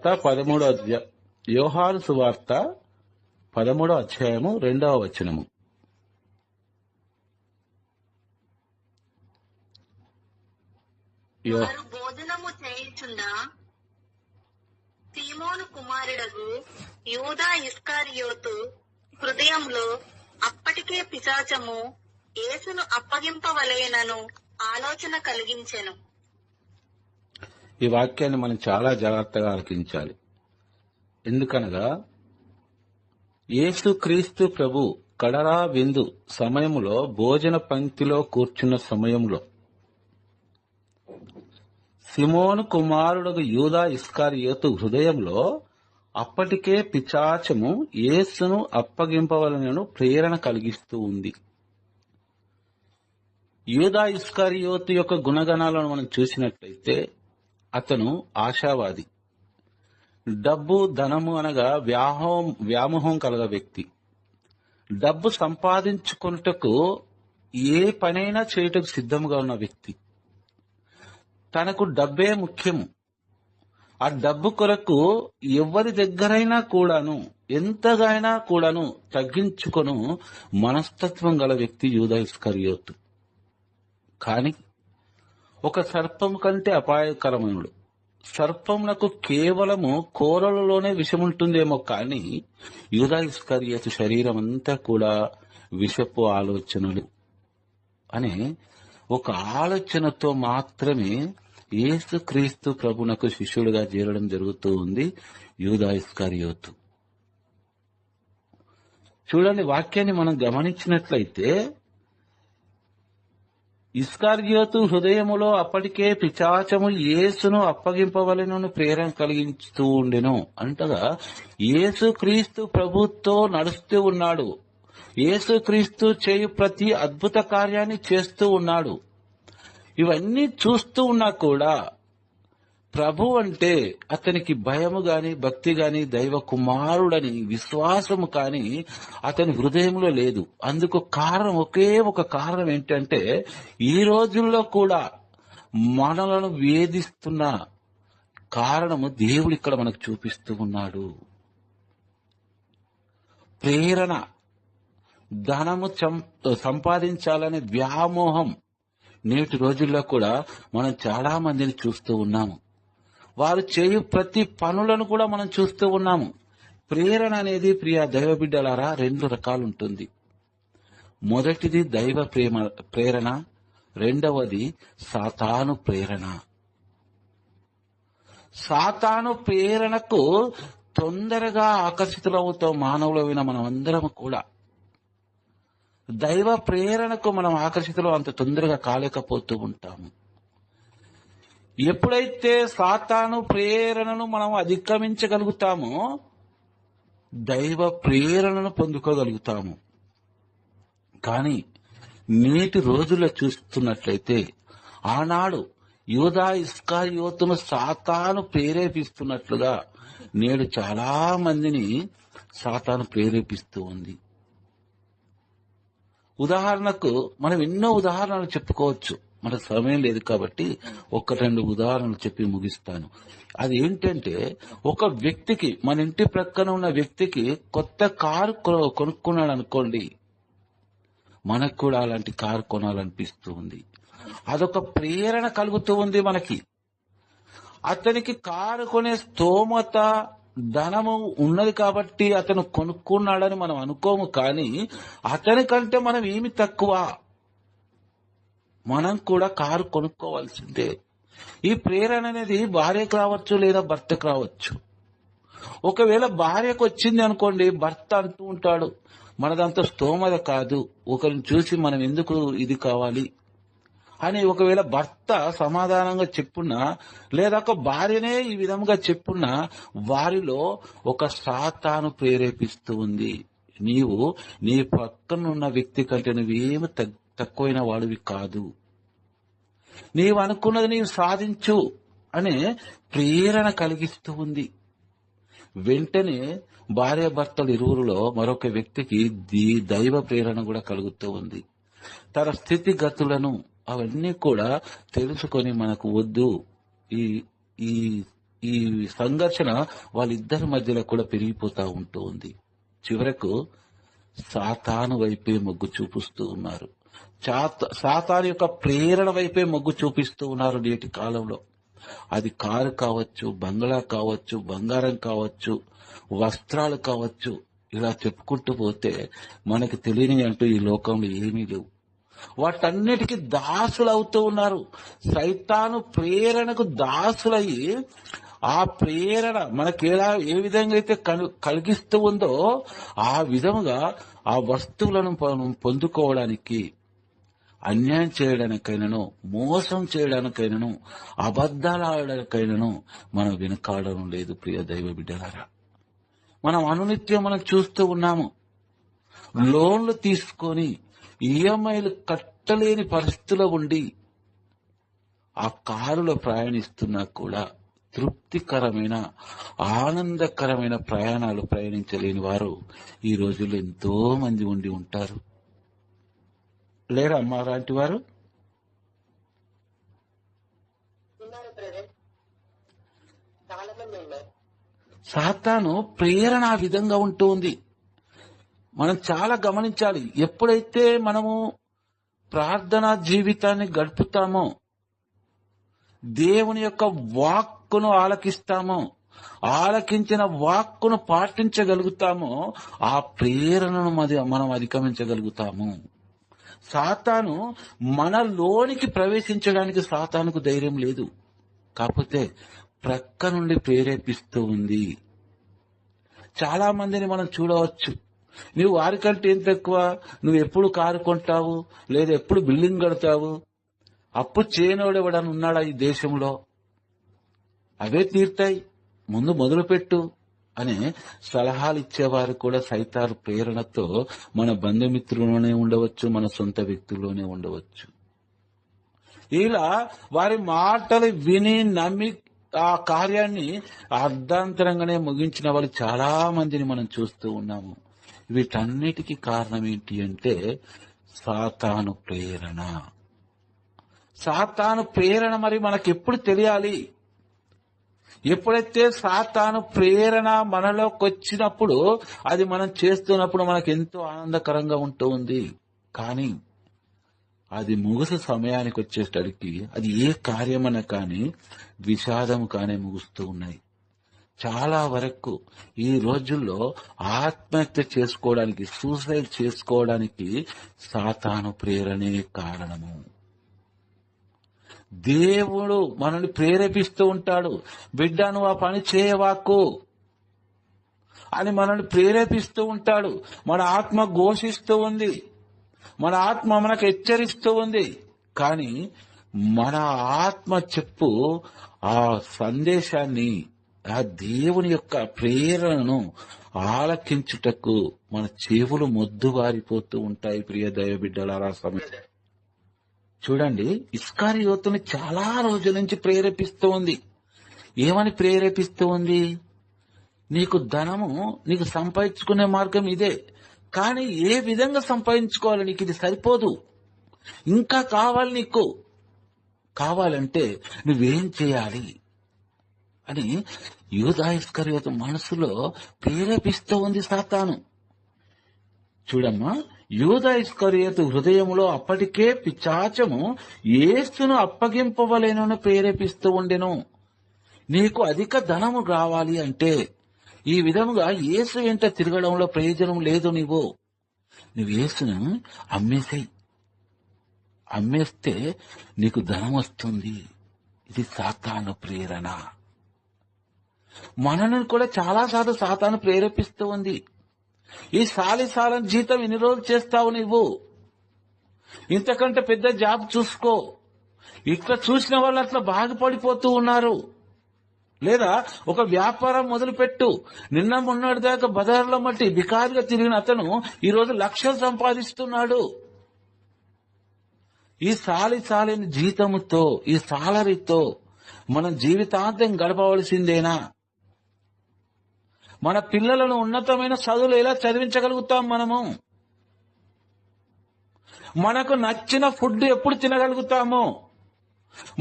యోహాను సువార్త 13వ అధ్యాయము 2వ వచనము. వారు భోజనము చేయుచుండా సీమోను కుమారుడగు యూదా ఇస్కరియోతు హృదయంలో అప్పటికే పిశాచము యేసును అప్పగింపవలెనను ఆలోచన కలిగించెను. ఈ వాక్యాన్ని మనం చాలా జాగ్రత్తగా ఆలకించాలి. ఎందుకనగా యేసుక్రీస్తు ప్రభు కడరా విందు సమయములో భోజన పంక్తిలో కూర్చున్న సమయంలో సిమోను కుమారుడు యూదా ఇస్కరియోతు హృదయంలో అప్పటికే పిశాచము యేసును అప్పగింపవలనను ప్రేరణ కలిగిస్తూ ఉంది. యూదా ఇస్కరియోతు యొక్క గుణగణాలను మనం చూసినట్లయితే అతను ఆశావాది, డబ్బు ధనము అనగా వ్యామోహం కలగ వ్యక్తి. డబ్బు సంపాదించుకొనుటకు ఏ పనైనా చేయుటకు సిద్ధంగా ఉన్న వ్యక్తి. తనకు డబ్బే ముఖ్యము. ఆ డబ్బు కొరకు ఎవరి దగ్గరైనా కూడాను ఎంతగైనా కూడాను తగ్గించుకొను మనస్తత్వం గల వ్యక్తి యూదా ఇస్కరియోతు. కాని ఒక సర్పం కంటే అపాయకరమైనడు. సర్పమునకు కేవలము కోరలలోనే విషముంటుందేమో కానీ యూదా ఇస్కరియోతు శరీరం అంతా కూడా విషపు ఆలోచనలు అనే ఒక ఆలోచనతో మాత్రమే యేసుక్రీస్తు ప్రభునకు శిష్యుడిగా చేరడం జరుగుతూ ఉంది యూదా ఇస్కరియోతు. చూడండి, వాక్యాన్ని మనం గమనించినట్లయితే ఇస్కరియోతు హృదయములో అప్పటికే పిశాచము యేసును అప్పగింపవలెనను ప్రేరణ కలిగిస్తూ ఉండెను. అంటగా యేసుక్రీస్తు ప్రభుతో నడుస్తూ ఉన్నాడు. యేసుక్రీస్తు చేయు ప్రతి అద్భుత కార్యాన్ని చేస్తూ ఉన్నాడు. ఇవన్నీ చూస్తూ ఉన్నా కూడా ప్రభు అంటే అతనికి భయము గాని, భక్తి గాని, దైవ కుమారుడని విశ్వాసము కాని అతని హృదయంలో లేదు. అందుకు కారణం, ఒకే ఒక కారణం ఏంటంటే ఈ రోజుల్లో కూడా మనలను వేధిస్తున్న కారణము దేవుడు ఇక్కడ మనకు చూపిస్తూ ఉన్నాడు. ప్రేరణ, ధనము సంపాదించాలనే వ్యామోహం నేటి రోజుల్లో కూడా మనం చాలా మందిని చూస్తూ ఉన్నాము. వారు చేయు ప్రతి పనులను కూడా మనం చూస్తూ ఉన్నాము. ప్రేరణ అనేది ప్రియ దైవ బిడ్డలారా 2 రకాలు ఉంటుంది. మొదటిది దైవ ప్రేరణ, రెండవది సాతాను ప్రేరణ. సాతాను ప్రేరణకు తొందరగా ఆకర్షితులవుతాం మానవులైన మనం అందరం కూడా. దైవ ప్రేరణకు మనం ఆకర్షితులు అంత తొందరగా కాలేకపోతూ ఉంటాము. ఎప్పుడైతే సాతాను ప్రేరణను మనం అధిగమించగలుగుతామో దైవ ప్రేరణను పొందుకోగలుగుతాము. కానీ నేటి రోజుల్లో చూస్తున్నట్లయితే ఆనాడు యూదా ఇస్కరియోతును సాతాను ప్రేరేపిస్తున్నట్లుగా నేడు చాలా మందిని సాతాను ప్రేరేపిస్తూ ఉంది. ఉదాహరణకు మనం ఎన్నో ఉదాహరణలు చెప్పుకోవచ్చు. మనకు సమయం లేదు కాబట్టి 1-2 ఉదాహరణలు చెప్పి ముగిస్తాను. అది ఏంటంటే, ఒక వ్యక్తికి, మన ఇంటి ప్రక్కన ఉన్న వ్యక్తికి కొత్త కారు కొనుక్కున్నాడు అనుకోండి, మనకు కూడా అలాంటి కారు కొనాలనిపిస్తూ ఉంది. అదొక ప్రేరణ కలుగుతూ ఉంది మనకి. అతనికి కారు కొనే స్తోమత, ధనము ఉన్నది కాబట్టి అతను కొనుక్కున్నాడని మనం అనుకోము. కానీ అతనికంటే మనం ఏమి తక్కువ, మనం కూడా కారు కొనుక్కోవాల్సిందే. ఈ ప్రేరణ అనేది భార్యకు రావచ్చు, లేదా భర్తకు రావచ్చు. ఒకవేళ భార్యకు వచ్చింది అనుకోండి, భర్త అంటూ ఉంటాడు మనదంతా స్తోమత కాదు, ఒకరిని చూసి మనం ఎందుకు ఇది కావాలి అని ఒకవేళ భర్త సమాధానంగా చెప్పున్నా, లేదా ఒక భార్యనే ఈ విధంగా చెప్పున్నా, వారిలో ఒక సాతాను ప్రేరేపిస్తూ ఉంది. నీవు నీ పక్కనున్న వ్యక్తి కంటే నువ్వేమి తక్కువైన వాడివి కాదు, నీవు అనుకున్నది నీవు సాధించు అనే ప్రేరణ కలిగిస్తూ ఉంది. వెంటనే భార్యాభర్తలు ఇరువురులో మరొక వ్యక్తికి దైవ ప్రేరణ కూడా కలుగుతూ ఉంది. తన స్థితిగతులను అవన్నీ కూడా తెలుసుకొని మనకు వద్దు, ఈ ఈ సంఘర్షణ వాళ్ళిద్దరి మధ్యలో కూడా పెరిగిపోతా ఉంటూ ఉంది. చివరకు సాతాను వైపే మొగ్గు చూపిస్తూ ఉన్నారు. సాతాను యొక్క ప్రేరణ వైపే మొగ్గు చూపిస్తూ ఉన్నారు నేటి కాలంలో. అది కారు కావచ్చు, బంగ్లా కావచ్చు, బంగారం కావచ్చు, వస్త్రాలు కావచ్చు, ఇలా చెప్పుకుంటూ పోతే మనకి తెలియని అంటూ ఈ లోకంలో ఏమీ లేవు. వాటన్నిటికీ దాసులు అవుతూ ఉన్నారు. సైతాను ప్రేరణకు దాసులయ్యి ఆ ప్రేరణ మనకి ఏ విధంగా అయితే కలిగిస్తూ ఉందో ఆ విధముగా ఆ వస్తువులను పొందుకోవడానికి, అన్యాయం చేయడానికైనాను, మోసం చేయడానికైనాను, అబద్ధాలు ఆడడానికైనాను మనం వెనుకాడడం లేదు. ప్రియ దైవ బిడ్డలారా, మనం అనునిత్యం మనం చూస్తూ ఉన్నాము. లోన్లు తీసుకొని ఈఎంఐలు కట్టలేని పరిస్థితిలో ఉండి ఆ కారులో ప్రయాణిస్తున్నా కూడా తృప్తికరమైన, ఆనందకరమైన ప్రయాణాలు ప్రయాణించలేని వారు ఈ రోజుల్లో ఎంతో మంది ఉండి ఉంటారు. లేరా అమ్మా అలాంటి వారు? సాతాను ప్రేరణ ఆ విధంగా ఉంటుంది. మనం చాలా గమనించాలి. ఎప్పుడైతే మనము ప్రార్థనా జీవితాన్ని గడుపుతామో, దేవుని యొక్క వాక్కును ఆలకిస్తామో, ఆలకించిన వాక్కును పాటించగలుగుతామో ఆ ప్రేరణను మనం అధిగమించగలుగుతాము. సాతాను మనలోనికి ప్రవేశించడానికి సాతానుకు ధైర్యం లేదు. కాకపోతే ప్రక్క నుండి ప్రేరేపిస్తూ ఉంది. చాలా మందిని మనం చూడవచ్చు. నువ్వు వారికంటే ఏం తక్కువ, నువ్వు ఎప్పుడు కారు కొంటావు, లేదా ఎప్పుడు బిల్డింగ్ కడతావు, అప్పు చేయనోడెవడని ఉన్నాడా ఈ దేశంలో, అవే తీర్తాయి, ముందు మొదలుపెట్టు అనే సలహాలు ఇచ్చేవారు కూడా సైతాను ప్రేరణతో మన బంధుమిత్రుల్లోనే ఉండవచ్చు, మన సొంత వ్యక్తుల్లోనే ఉండవచ్చు. ఇలా వారి మాటలు విని నమ్మి ఆ కార్యాన్ని అర్ధాంతరంగానే ముగించిన వాళ్ళు చాలా మందిని మనం చూస్తూ ఉన్నాము. వీటన్నిటికీ కారణం ఏంటి అంటే సాతాను ప్రేరణ. సాతాను ప్రేరణ మరి మనకెప్పుడు తెలియాలి? ఎప్పుడైతే సాతాను ప్రేరణ మనలోకి వచ్చినప్పుడు, అది మనం చేస్తున్నప్పుడు మనకు ఎంతో ఆనందకరంగా ఉంటూ ఉంది. కానీ అది ముగిసే సమయానికి వచ్చేసరికి అది ఏ కార్యమన కానీ విషాదము కానీ ముగుస్తూ ఉన్నాయి. చాలా వరకు ఈ రోజుల్లో ఆత్మహత్య చేసుకోవడానికి, సూసైడ్ చేసుకోవడానికి సాతాను ప్రేరణే కారణము. దేవుడు మనల్ని ప్రేరేపిస్తూ ఉంటాడు. బిడ్డ నువ్వు ఆ పని చేయవాకు అని మనల్ని ప్రేరేపిస్తూ ఉంటాడు. మన ఆత్మ ఘోషిస్తూ ఉంది, మన ఆత్మ మనకు హెచ్చరిస్తూ ఉంది. కానీ మన ఆత్మ చెప్పు ఆ సందేశాన్ని, ఆ దేవుని యొక్క ప్రేరణను ఆలకించుటకు మన చెవులు మొద్దుబారిపోతూ ఉంటాయి. ప్రియ దైవ బిడ్డలారా, సమయం చూడండి. ఇస్కారియోతుని చాలా రోజుల నుంచి ప్రేరేపిస్తూ ఉంది. ఏమని ప్రేరేపిస్తూ ఉంది? నీకు ధనము, నీకు సంపాదించుకునే మార్గం ఇదే, కానీ ఏ విధంగా సంపాదించుకోవాలి, నీకు ఇది సరిపోదు, ఇంకా కావాలి, నీకు కావాలంటే నువ్వేం చేయాలి అని యూదా ఇస్కరియోతు మనసులో ప్రేరేపిస్తూ ఉంది సాతాను. చూడమ్మా, యూదా ఇస్కరియోతు హృదయంలో అప్పటికే పిశాచము యేసును అప్పగింపవలెనని ప్రేరేపిస్తూ ఉండెను. నీకు అధిక ధనము కావాలి అంటే ఈ విధముగా యేసు వెంట తిరగడంలో ప్రయోజనం లేదు. నువ్వు యేసును అమ్మేసేయి, అమ్మేస్తే నీకు ధనం వస్తుంది. ఇది సాతాను ప్రేరణ. మనల్ని కూడా చాలా సార్లు సాతాను ప్రేరేపిస్తూ ఉంది. ఈ సాలిసాలని జీతం ఎన్ని రోజులు చేస్తావు నువ్వు, ఇంతకంటే పెద్ద జాబ్ చూసుకో. ఇట్లా చూసిన వాళ్ళు అట్లా బాగుపడిపోతూ ఉన్నారు. లేదా ఒక వ్యాపారం మొదలుపెట్టు. నిన్న మొన్నటి దాకా బజార్లో మట్టి బికారిగా తిరిగిన అతను ఈరోజు లక్షలు సంపాదిస్తున్నాడు. ఈ సాలిని జీతముతో, ఈ సాలరీతో మనం జీవితాంతం గడపవలసిందేనా? మన పిల్లలను ఉన్నతమైన చదువులు ఎలా చదివించగలుగుతాం మనము? మనకు నచ్చిన ఫుడ్ ఎప్పుడు తినగలుగుతాము?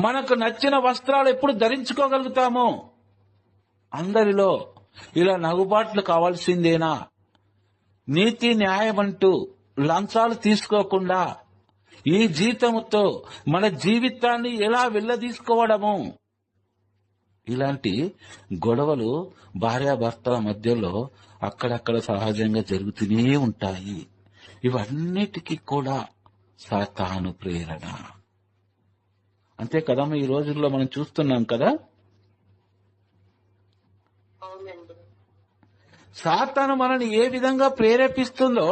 మనకు నచ్చిన వస్త్రాలు ఎప్పుడు ధరించుకోగలుగుతాము? అందరిలో ఇలా నగుబాట్లు కావాల్సిందేనా? నీతి న్యాయమంటూ లంచాలు తీసుకోకుండా ఈ జీతముతో మన జీవితాన్ని ఎలా వెళ్ళదీసుకోవడము? ఇలాంటి గొడవలు భార్యాభర్తల మధ్యలో అక్కడక్కడ సహజంగా జరుగుతూనే ఉంటాయి. ఇవన్నిటికీ కూడా సాతాను ప్రేరణ. అంతే కదమ్మా, ఈ రోజుల్లో మనం చూస్తున్నాం కదా. అవునండి. సాతాను మనని ఏ విధంగా ప్రేరేపిస్తుందో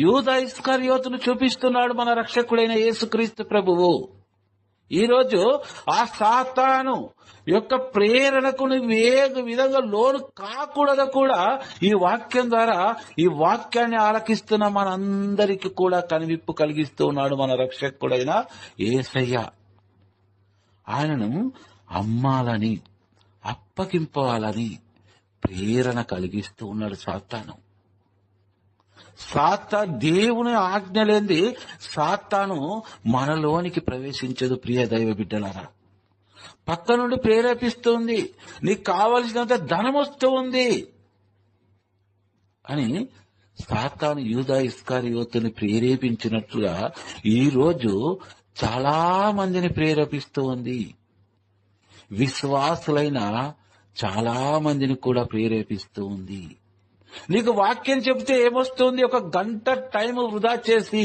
యూదా ఇస్కరియోతును చూపిస్తున్నాడు మన రక్షకుడైన యేసుక్రీస్తు ప్రభువు. ఈ రోజు ఆ సాతాను యొక్క ప్రేరణకు నువ్వు ఏ విధంగా లోను కాకూడదో కూడా ఈ వాక్యం ద్వారా, ఈ వాక్యాన్ని ఆలకిస్తున్న మనందరికీ కూడా కనువిప్పు కలిగిస్తూ ఉన్నాడు మన రక్షకుడైన యేసయ్య. ఆయనను అమ్మాలని, అప్పగింపాలని ప్రేరణ కలిగిస్తూ ఉన్నాడు సాతాను. దేవుని ఆజ్ఞ లేనిది సాతాను మనలోనికి ప్రవేశించదు. ప్రియ దైవ బిడ్డలారా, పక్క నుండి ప్రేరేపిస్తుంది, నీకు కావలసినంత ధనం వస్తూ ఉంది అని సాతాను యూదా ఇస్కరియోతుని ప్రేరేపించినట్లుగా ఈ రోజు చాలా మందిని ప్రేరేపిస్తూ ఉంది. విశ్వాసులైన చాలా మందిని కూడా ప్రేరేపిస్తూ ఉంది. నీకు వాక్యం చెబితే ఏమొస్తుంది? ఒక గంట టైం వృధా చేసి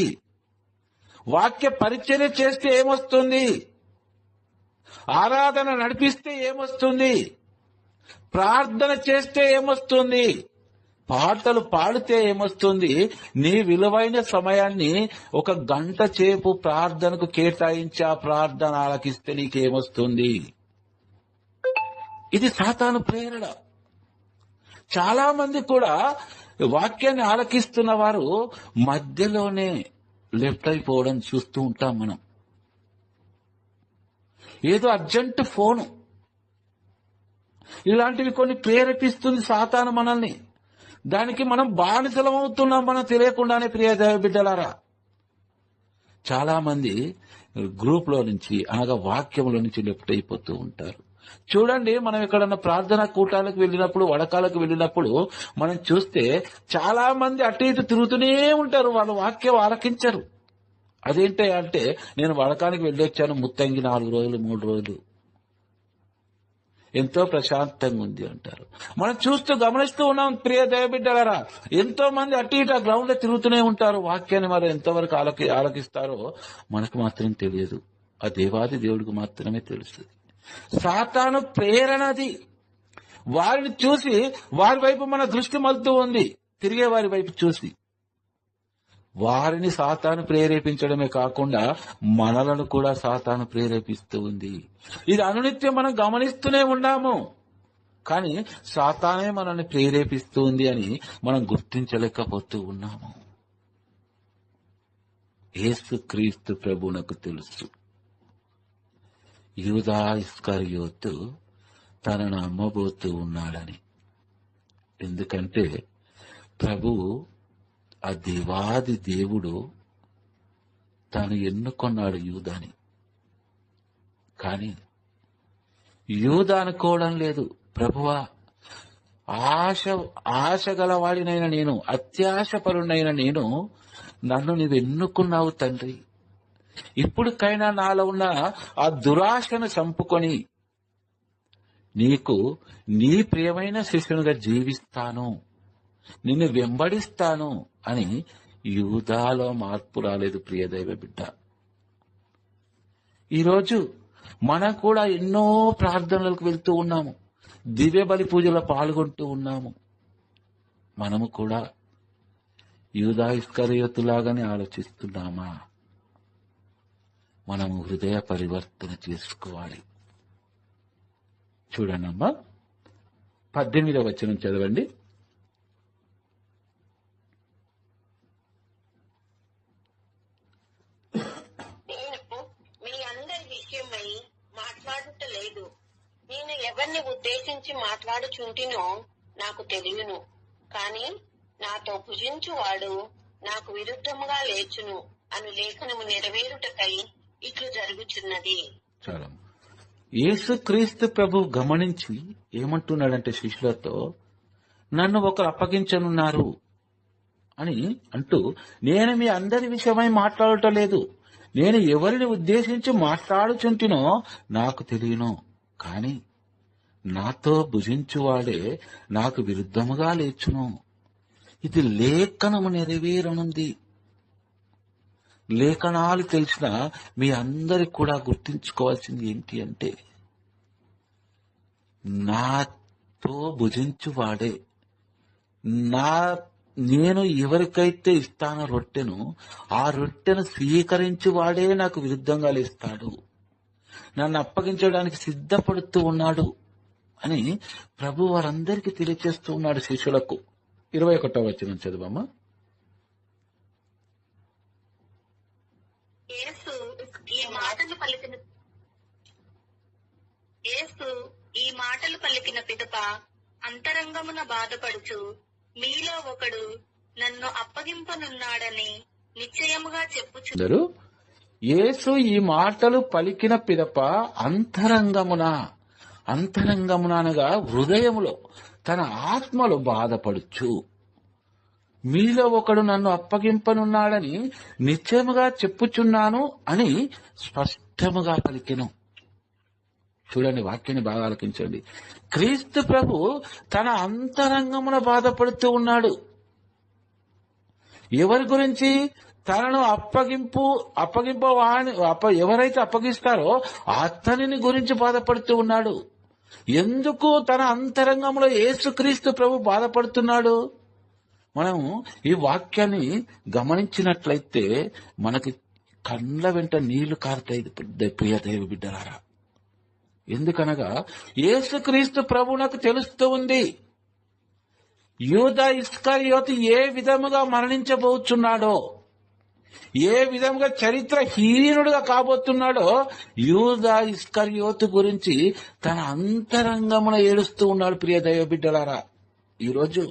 వాక్య పరిచర్య చేస్తే ఏమొస్తుంది? ఆరాధన నడిపిస్తే ఏమొస్తుంది? ప్రార్థన చేస్తే ఏమొస్తుంది? పాటలు పాడితే ఏమొస్తుంది? నీ విలువైన సమయాన్ని ఒక గంట సేపు ప్రార్థనకు కేటాయించి ఆ ప్రార్థన ఆలకిస్తే నీకేమొస్తుంది? ఇది సాతాను ప్రేరణ. చాలా మంది కూడా వాక్యాన్ని ఆలకిస్తున్న వారు మధ్యలోనే లెఫ్ట్ అయిపోవడం చూస్తూ ఉంటాం మనం. ఏదో అర్జెంట్ ఫోను, ఇలాంటివి కొన్ని ప్రేరేపిస్తుంది సాతాను మనల్ని. దానికి మనం బానిసలం అవుతున్నాం మనం తెలియకుండానే. ప్రియ దైవ బిడ్డలారా, చాలా మంది గ్రూప్ లో నుంచి అనగా వాక్యంలో నుంచి లెఫ్ట్ అయిపోతూ ఉంటారు. చూడండి, మనం ఎక్కడన్నా ప్రార్థనా కూటాలకు వెళ్ళినప్పుడు, వడకాలకు వెళ్ళినప్పుడు మనం చూస్తే చాలా మంది అటు ఇటు తిరుగుతూనే ఉంటారు. వాళ్ళు వాక్యం ఆలకించరు. అదేంటి అంటే, నేను వడకానికి వెళ్ళొచ్చాను ముత్తంగి 4 రోజులు 3 రోజులు, ఎంతో ప్రశాంతంగా ఉంది అంటారు. మనం చూస్తూ గమనిస్తూ ఉన్నాం. ప్రియ దైవబిడ్డలారా, ఎంతో మంది అటు ఇటు ఆ గ్రౌండ్ లో తిరుగుతూనే ఉంటారు. వాక్యాన్ని మరి ఎంతవరకు ఆలకిస్తారో మనకు మాత్రం తెలియదు. ఆ దేవాది దేవుడికి మాత్రమే తెలుస్తుంది. సాతాను ప్రేరణది. వారిని చూసి వారి వైపు మన దృష్టి మలుతూ ఉంది. తిరిగే వారి వైపు చూసి వారిని సాతాను ప్రేరేపించడమే కాకుండా మనలను కూడా సాతాను ప్రేరేపిస్తూ ఉంది. ఇది అనునిత్యం మనం గమనిస్తూనే ఉన్నాము. కానీ సాతానే మనల్ని ప్రేరేపిస్తూ ఉంది అని మనం గుర్తించలేకపోతూ ఉన్నాము. యేసుక్రీస్తు ప్రభువునకు తెలుసు యూదా ఇస్కరియోతు తనను అమ్మబోతూ ఉన్నాడని. ఎందుకంటే ప్రభువు, ఆ దేవాది దేవుడు తాను ఎన్నుకొన్నాడు యూదాని. కానీ యూదా అనుకోవడం లేదు. ప్రభువా, ఆశ గలవాడినైన నేను, అత్యాశపరునైన నేను, నన్ను నీవు ఎన్నుకున్నావు తండ్రి. ఇప్పటికైనా నాలో ఉన్న ఆ దురాశను చంపుకొని నీకు నీ ప్రియమైన శిష్యునిగా జీవిస్తాను, నిన్ను వెంబడిస్తాను అని యూదాలో మార్పు రాలేదు. ప్రియదైవ బిడ్డ, ఈరోజు మనం కూడా ఎన్నో ప్రార్థనలకు వెళ్తూ ఉన్నాము, దివ్య బలి పూజలో పాల్గొంటూ ఉన్నాము. మనము కూడా యూదా ఇస్కరియోతులాగానే ఆలోచిస్తున్నామా? మనము హృదయ పరివర్తన చేసుకోవాలి. చూడండమ్మా, 18వ వచనం చదవండి. మీ అందరి విషయమై మాట్లాడుటలేదు. నేను ఎవరిని ఉద్దేశించి మాట్లాడుచుంటినో నాకు తెలియను. కాని నాతో భుజించువాడు నాకు విరుద్ధముగా లేచును అను లేఖనము నెరవేరుటకై ఇట్లు జరుగుచున్నది. చాలా యేసుక్రీస్తు ప్రభు గమనించి ఏమంటున్నాడంటే శిష్యులతో, నన్ను ఒకరు అప్పగించనున్నారు అని అంటూ, నేను మీ అందరి విషయమై మాట్లాడటం లేదు, నేను ఎవరిని ఉద్దేశించి మాట్లాడుచుంటినో నాకు తెలియను, కాని నాతో భుజించువాడే నాకు విరుద్ధముగా లేచును. ఇది లేఖనము నెరవేరనుంది. లేఖనాలు తెలిసిన మీ అందరికి కూడా గుర్తించుకోవాల్సింది ఏంటి అంటే, నాతో భుజించువాడే, నేను ఎవరికైతే ఇస్తానో రొట్టెను, ఆ రొట్టెను స్వీకరించువాడే నాకు విరుద్ధంగా లేస్తాడు, నన్ను అప్పగించడానికి సిద్ధపడుతూ ఉన్నాడు అని ప్రభు వారందరికీ తెలియచేస్తూ ఉన్నాడు శిష్యులకు. 21వ వచనం చదువమ్మా. యేసు ఈ మాటలు పలికిన పిదప అంతరంగమున బాధపడుచు, మీలో ఒకడు నన్ను అప్పగింపనున్నాడని నిశ్చయముగా చెప్పుచు. యేసు ఈ మాటలు పలికిన పిదప అంతరంగమున అనగా హృదయములో, తన ఆత్మలో బాధపడుచు, మీలో ఒకడు నన్ను అప్పగింపనున్నాడని నిశ్చయముగా చెప్పుచున్నాను అని స్పష్టముగా పలికెను. చూడండి, వాక్యాన్ని బాగా ఆలకించండి. క్రీస్తు ప్రభు తన అంతరంగమున బాధపడుతూ ఉన్నాడు. ఎవరి గురించి? తనను ఎవరైతే అప్పగిస్తారో అతనిని గురించి బాధపడుతూ ఉన్నాడు. ఎందుకు తన అంతరంగంలో యేసుక్రీస్తు ప్రభు బాధపడుతున్నాడు? మనం ఈ వాక్యాన్ని గమనించినట్లయితే మనకి కళ్ళ వెంట నీళ్లు కారుతాయి ప్రియ దైవ బిడ్డలారా. ఎందుకనగా యేసుక్రీస్తు ప్రభువునకు తెలుస్తూ ఉంది యూదా ఇస్కరియోతు ఏ విధముగా మరణించబోతున్నాడో, ఏ విధంగా చరిత్రహీనుడుగా కాబోతున్నాడో. యూదా ఇస్కరియోతు గురించి తన అంతరంగమున ఏడుస్తూ ఉన్నాడు ప్రియ దైవ బిడ్డలారా. ఈరోజు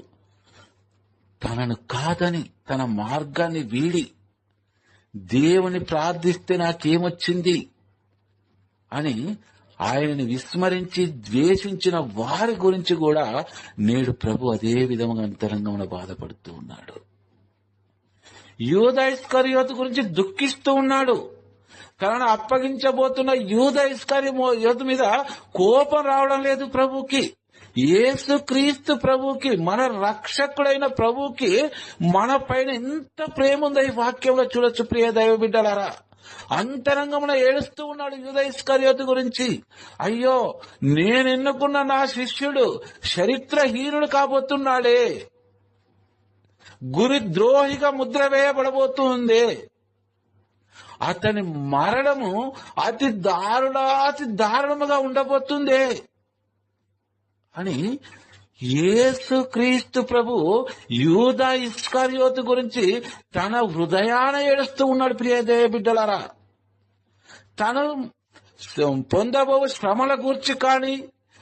తనను కాదని, తన మార్గాన్ని వీడి దేవుని ప్రార్థిస్తే నాకేమొచ్చింది అని ఆయనని విస్మరించి ద్వేషించిన వారి గురించి కూడా నేడు ప్రభు అదే విధంగా అంతరంగమున బాధపడుతూ ఉన్నాడు. యూదా ఇస్కరియోతు గురించి దుఃఖిస్తూ ఉన్నాడు. తనను అప్పగించబోతున్న యూదా ఇస్కరియోతు మీద కోపం రావడం లేదు ప్రభుకి. యేసుక్రీస్తు ప్రభుకి, మన రక్షకుడైన ప్రభుకి మన పైన ఎంత ప్రేమ ఉందో ఈ వాక్యంలో చూడొచ్చు ప్రియ దైవ బిడ్డలారా. అంతరంగమున ఏడుస్తూ ఉన్నాడు యూదా ఇస్కరియోతు గురించి. అయ్యో, నేను ఎన్నుకున్న నా శిష్యుడు చరిత్రహీనుడు కాబోతున్నాడే, గురి ద్రోహిగా ముద్ర వేయబడబోతుంది, అతని మరణము అతి దారుణముగా ఉండబోతుంది అని యేసుక్రీస్తు ప్రభు యూదా ఇస్కరియోతు గురించి తన హృదయాన ఏడుస్తూ ఉన్నాడు ప్రియ దేవ బిడ్డలారా. తను పొందబో శ్రమల గూర్చి కానీ,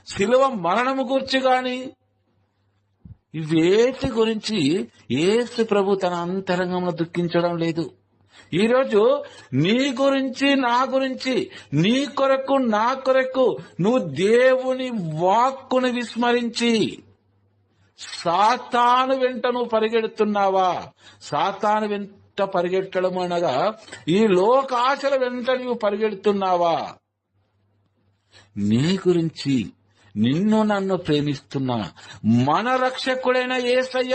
శిలువ మరణము గూర్చి కానీ, వేటి గురించి యేసు ప్రభు తన అంతరంగంలో దుఃఖించడం లేదు. ఈరోజు నీ గురించి, నా గురించి, నీ కొరకు, నా కొరకు నువ్వు దేవుని వాక్కును విస్మరించి సాతాను వెంట నువ్వు పరిగెడుతున్నావా? సాతాను వెంట పరిగెట్టడం అనగా ఈ లోకాశల వెంట నువ్వు పరిగెడుతున్నావా? నీ గురించి, నిన్ను నన్ను ప్రేమిస్తున్నా మన రక్షకుడైన యేసయ్య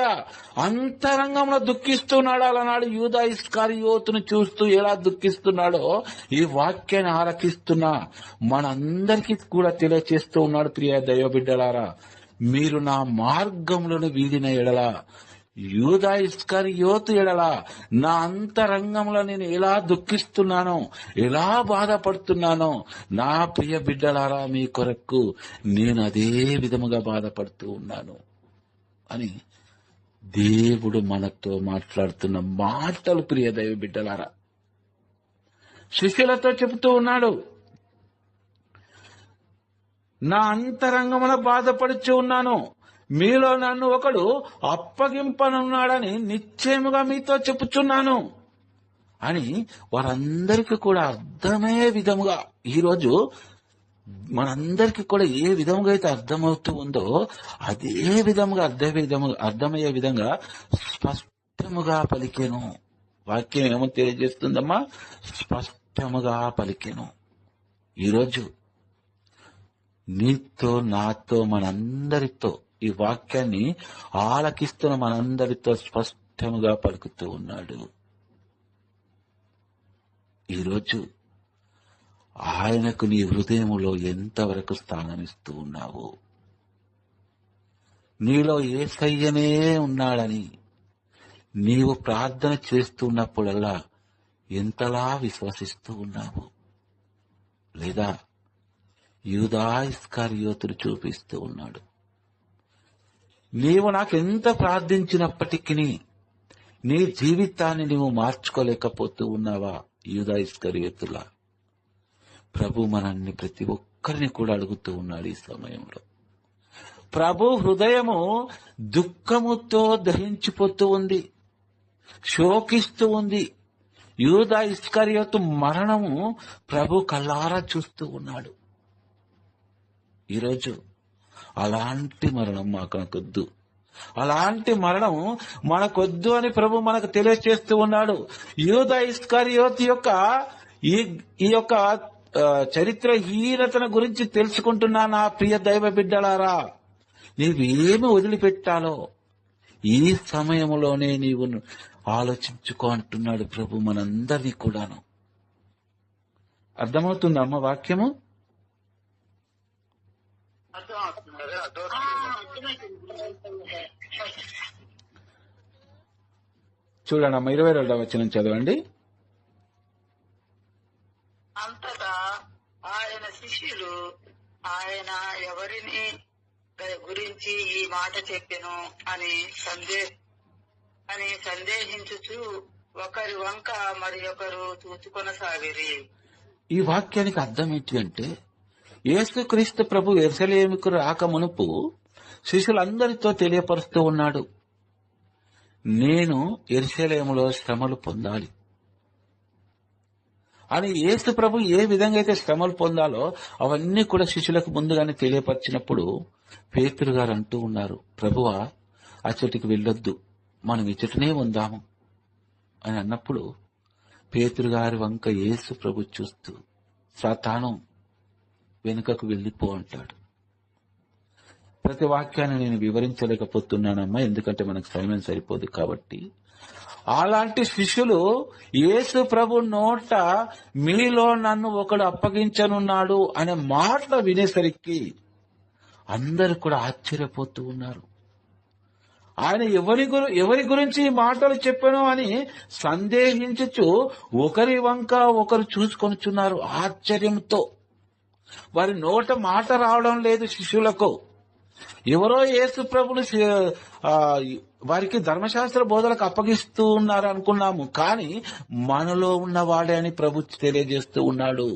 అంతరంగంలో దుఃఖిస్తున్నాడు. అలనాడు యూదా ఇస్కరియోతును చూస్తూ ఎలా దుఃఖిస్తున్నాడో ఈ వాక్యాన్ని ఆలకిస్తున్నా మనందరికీ కూడా తెలియచేస్తూ ఉన్నాడు ప్రియ దైవ బిడ్డలారా. మీరు నా మార్గంలోని వీడిన ఎడల, యూదా ఇస్కరియోతు ఎడల నా అంతరంగంలో నేను ఎలా దుఃఖిస్తున్నానో, ఎలా బాధపడుతున్నానో, నా ప్రియ బిడ్డలారా మీ కొరకు నేను అదే విధముగా బాధపడుతూ ఉన్నాను అని దేవుడు మనతో మాట్లాడుతున్న మాటలు ప్రియ దైవ బిడ్డలారా. శిష్యులతో చెబుతూ ఉన్నాడు, నా అంతరంగమున బాధపడుచు ఉన్నాను, మీలో నన్ను ఒకడు అప్పగింపనున్నాడని నిశ్చయముగా మీతో చెప్పుచున్నాను అని వారందరికీ కూడా అర్థమయ్యే విధముగా ఈరోజు మనందరికీ కూడా ఏ విధంగా అయితే అర్థమవుతూ ఉందో అదే విధంగా అర్థమయ్యే విధంగా స్పష్టముగా పలికెను. వాక్యం ఏమో తెలియజేస్తుందమ్మా, స్పష్టముగా పలికెను. ఈరోజు నీతో నాతో మనందరితో ఈ వాక్యాన్ని ఆలకిస్తున్న మనందరితో స్పష్టముగా పలుకుతూ ఉన్నాడు. ఈరోజు ఆయనకు నీ హృదయములో ఎంతవరకు స్థానమిస్తూ ఉన్నావు? నీలో యేసయ్యనే ఉన్నాడని నీవు ప్రార్థన చేస్తున్నప్పుడల్లా ఎంతలా విశ్వసిస్తూ ఉన్నావు? లేదా యూదా ఇస్కరియోతుడు చూపిస్తూ ఉన్నాడు. నీవు నాకెంత ప్రార్థించినప్పటికీ నీ జీవితాన్ని నీవు మార్చుకోలేకపోతూ ఉన్నావా? యూదా ఇస్కరియోతులా ప్రభు మనల్ని ప్రతి ఒక్కరిని కూడా అడుగుతూ ఉన్నాడు. ఈ సమయంలో ప్రభు హృదయము దుఃఖముతో దహించిపోతూ ఉంది, శోకిస్తూ ఉంది. యూదా ఇస్కరియోతు మరణము ప్రభు కళ్ళారా చూస్తూ ఉన్నాడు. ఈరోజు అలాంటి మరణం మనకొద్దు, అలాంటి మరణం మనకొద్దు అని ప్రభు మనకు తెలియజేస్తూ ఉన్నాడు. యూదా ఇస్కరియోతు యొక్క ఈ యొక్క చరిత్రహీనతను గురించి తెలుసుకుంటున్నా నా ప్రియ దైవ బిడ్డలారా, నీవేమి వదిలిపెట్టాలో ఈ సమయంలోనే నీవు ఆలోచించుకో అంటున్నాడు ప్రభు మనందరినీ కూడాను. అర్థమవుతుందమ్మ వాక్యము? చూడండి అమ్మ, 22వ వచనం చదవండి. అంతటా ఆయన శిష్యులు ఆయన ఎవరిని గురించి ఈ మాట చెప్పెను అని సందేహించుచు ఒకరి వంక మరి ఒకరు చూచుకొనసాగిరి. ఈ వాక్యానికి అర్థం ఏంటి అంటే, యేసుక్రీస్తు ప్రభు యెరూషలేముకు రాక మునుపు శిష్యులందరితో తెలియపరుస్తూ ఉన్నాడు, నేను యెరూషలేములో శ్రమలు పొందాలి అని. యేసు ప్రభు ఏ విధంగా అయితే శ్రమలు పొందాలో అవన్నీ కూడా శిష్యులకు ముందుగానే తెలియపరిచినప్పుడు పేతురు గారు అంటూ ఉన్నారు, ప్రభువా అచ్చటికి వెళ్ళొద్దు, మనం ఇచ్చటనే ఉందాము అని అన్నప్పుడు పేతురు గారి వంక యేసు ప్రభు చూస్తూ సాతాను వెనుకకు వెళ్ళిపో అంటాడు. ప్రతి వాక్యాన్ని నేను వివరించలేకపోతున్నానమ్మా, ఎందుకంటే మనకు సమయం సరిపోదు కాబట్టి. అలాంటి శిష్యులు యేసు ప్రభు నోట మీలో నన్ను ఒకడు అప్పగించనున్నాడు అనే మాటలు వినేసరికి అందరూ కూడా ఆశ్చర్యపోతూ ఉన్నారు. ఆయన ఎవరి గురించి ఈ మాటలు చెప్పాను అని సందేహించుచు ఒకరి వంక ఒకరు చూసుకొనుచున్నారు ఆశ్చర్యంతో. వారి నోట మాట రావడం లేదు శిష్యులకు. ఎవరో యేసు ప్రభుని వారికి ధర్మశాస్త్ర బోధలకు అప్పగిస్తూ ఉన్నారు అనుకున్నాము, కానీ మనలో ఉన్నవాడే అని ప్రభు తెలియజేస్తూ ఉన్నాడు.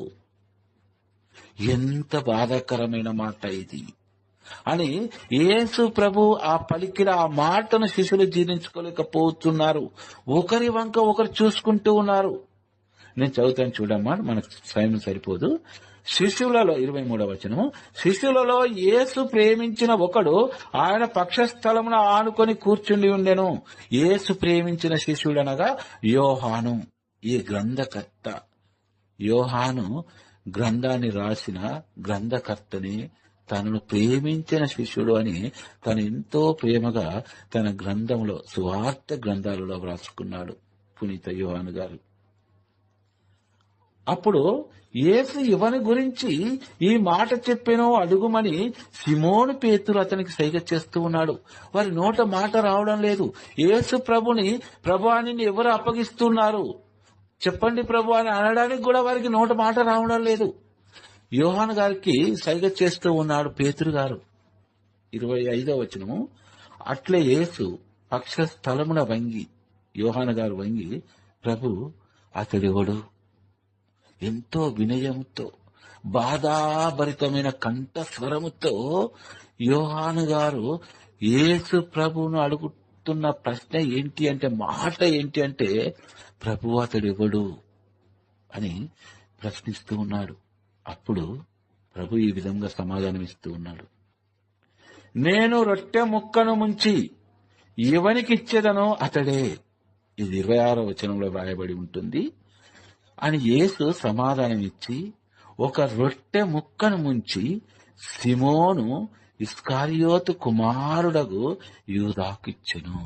ఎంత బాధాకరమైన మాట ఇది అని యేసు ప్రభు ఆ పలికిన ఆ మాటను శిష్యులు జీర్ణించుకోలేకపోతున్నారు. ఒకరి వంక ఒకరు చూసుకుంటూ ఉన్నారు. నేను చదువుతాను చూడమ్మా, మనకు సమయం సరిపోదు. శిష్యులలో 23వ వచనం, శిష్యులలో యేసు ప్రేమించిన ఒకడు ఆయన పక్షస్థలమున ఆనుకొని కూర్చుండి ఉండెను. యేసు ప్రేమించిన శిష్యుడనగా యోహాను, ఈ గ్రంథకర్త. యోహాను గ్రంథాన్ని రాసిన గ్రంథకర్తని తనను ప్రేమించిన శిష్యుడు అని తను ఎంతో ప్రేమగా తన గ్రంథంలో సువార్త గ్రంథాలలో వ్రాసుకున్నాడు పునీత యోహాను గారు. అప్పుడు యేసు ఇవని గురించి ఈ మాట చెప్పెనో అడుగుమని సిమోను పేతురు అతనికి సైగ చేస్తూ ఉన్నాడు. వారి నోట మాట రావడం లేదు. యేసు ప్రభుని, ప్రభువాని ఎవరు అప్పగిస్తున్నారు చెప్పండి ప్రభు అని అనడానికి కూడా వారికి నోట మాట రావడం లేదు. యోహాను గారికి సైగ చేస్తూ ఉన్నాడు పేతురు గారు. 25వ వచనము, అట్లే యేసు పక్షస్థలమున వంగి, యోహాను గారు వంగి, ప్రభు అతడెవడు? ఎంతో వినయముతో బాధాభరితమైన కంఠస్వరముతో యోహాను గారు యేసు ప్రభువును అడుగుతున్న ప్రశ్న ఏంటి అంటే, మాట ఏంటి అంటే, ప్రభు అతడెవడు అని ప్రశ్నిస్తూ ఉన్నాడు. అప్పుడు ప్రభు ఈ విధంగా సమాధానం ఇస్తూ ఉన్నాడు. నేను రొట్టె ముక్కను ముంచి ఎవనికిచ్చేదనో అతడే, ఇది 26వ వచనంలో వ్రాయబడి ఉంటుంది అని యేసు సమాధానం ఇచ్చి ఒక రొట్టె ముక్కను ముంచి సిమోను ఇస్కారియోతు కుమారుడగు యూదాకిచ్చెను.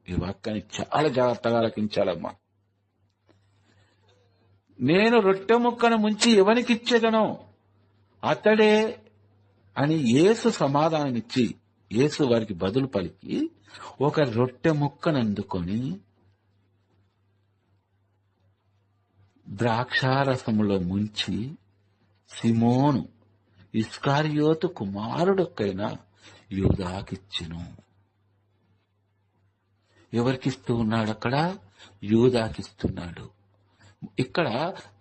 ఈ వాక్యాన్ని చాలా జాగ్రత్తగా ఆలకించాలమ్మా. నేను రొట్టె ముక్కను ముంచి ఎవనికిచ్చేదనో అతడే అని యేసు సమాధానమిచ్చి, యేసు వారికి బదులు పలికి ఒక రొట్టె ముక్కను అందుకొని ద్రాక్షారసములో ముంచి సిమోను ఇస్కారియోతు కుమారుడొక్కైన యూదాకిచ్చెను. ఎవరికిస్తూ ఉన్నాడు? అక్కడ యూదాకిస్తున్నాడు. ఇక్కడ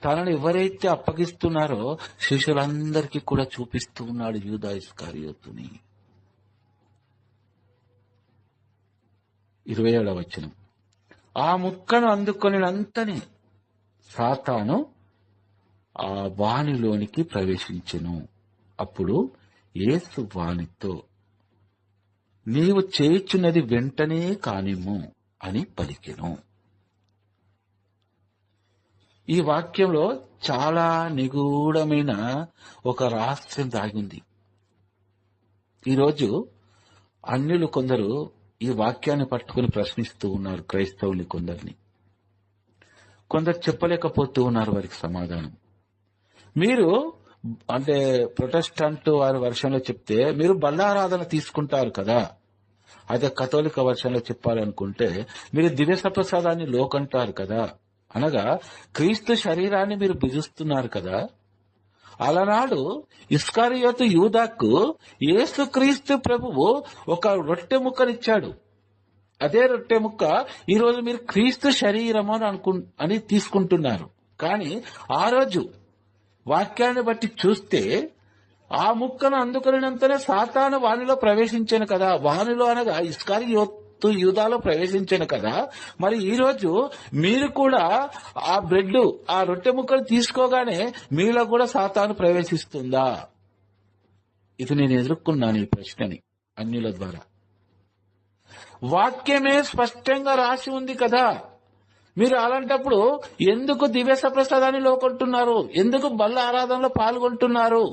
తనను ఎవరైతే అప్పగిస్తున్నారో శిష్యులందరికీ కూడా చూపిస్తూ ఉన్నాడు యూదా ఇస్కారియోతుని. 27వ వచనం, ఆ ముక్కను అందుకొనినంతనే సాతాను ఆ వానిలోనికి ప్రవేశించెను. అప్పుడు యేసు వానితో, నీవు చేయుచున్నది వెంటనే కానిమ్ము అని పలికెను. ఈ వాక్యంలో చాలా నిగూఢమైన ఒక రహస్యం దాగింది. ఈరోజు అన్యులు కొందరు ఈ వాక్యాన్ని పట్టుకుని ప్రశ్నిస్తూ ఉన్నారు క్రైస్తవుల్ని, కొందరు చెప్పలేకపోతూ ఉన్నారు వారికి సమాధానం. మీరు అంటే ప్రొటెస్టంట్ వారి వర్షంలో చెప్తే మీరు బల్లారాధన తీసుకుంటారు కదా, అదే కథోలిక వర్షంలో చెప్పాలనుకుంటే మీరు దివ్య సప్రసాదాన్ని లోకంటారు కదా, అనగా క్రీస్తు శరీరాన్ని మీరు భుజిస్తున్నారు కదా. అలనాడు ఇస్కారియోతు యూదాకు యేసుక్రీస్తు ప్రభువు ఒక రొట్టె ముక్కనిచ్చాడు. అదే రొట్టె ముక్క ఈరోజు మీరు క్రీస్తు శరీరము అని తీసుకుంటున్నారు. కానీ ఆ రోజు వాక్యాన్ని బట్టి చూస్తే ఆ ముక్కను అందుకునేంతనే సాతాను వానిలో ప్రవేశించాను కదా. వానిలో అనగా ఇస్కారియోతు యూదాలో ప్రవేశించాను కదా. మరి ఈ రోజు మీరు కూడా ఆ బ్రెడ్, ఆ రొట్టె ముక్కలు తీసుకోగానే మీలో కూడా సాతాను ప్రవేశిస్తుందా? ఇది నేను ఎదుర్కొన్నాను ఈ ప్రశ్నని అన్యుల ద్వారా. వాక్యమే స్పష్టంగా రాసి ఉంది కదా. మీరు అలాంటప్పుడు ఎందుకు దివ్య సప్రసాదాన్ని లోకొంటున్నారు? ఎందుకు బల్ల ఆరాధనలో పాల్గొంటున్నారు?